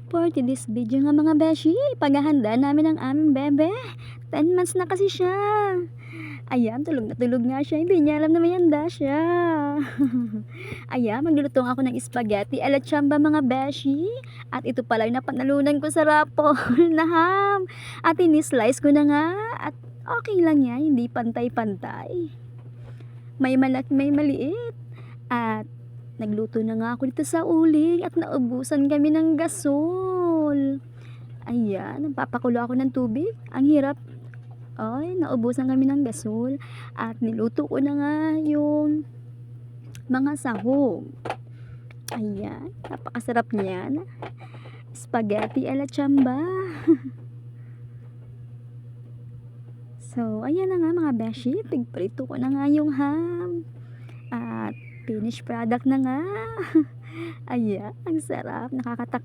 For today's video nga mga beshi, paghahanda namin ang aming bebe. 10 months na kasi siya. Ayan, tulog na tulog nga siya. Hindi niya alam na may handa siya. Ayan, magluluto ako ng spaghetti ala chamba mga beshi. At ito pala yung napanalunan ko sa raffle na ham. At ini-slice ko na nga. At okay lang yan, hindi pantay-pantay. May malaki, may maliit. At nagluto na nga ako dito sa uling at naubusan kami ng gasol. Ayan, nagpapakulo ako ng tubig. Ang hirap. Ay, naubusan kami ng gasol. At niluto ko na nga yung mga sahog. Ayan, napakasarap niyan. Spaghetti ala chamba. So, ayan na nga mga beshi. Pigprito ko na nga yung ham. At finished product na nga. Ayan, ang sarap. Nakakatakam.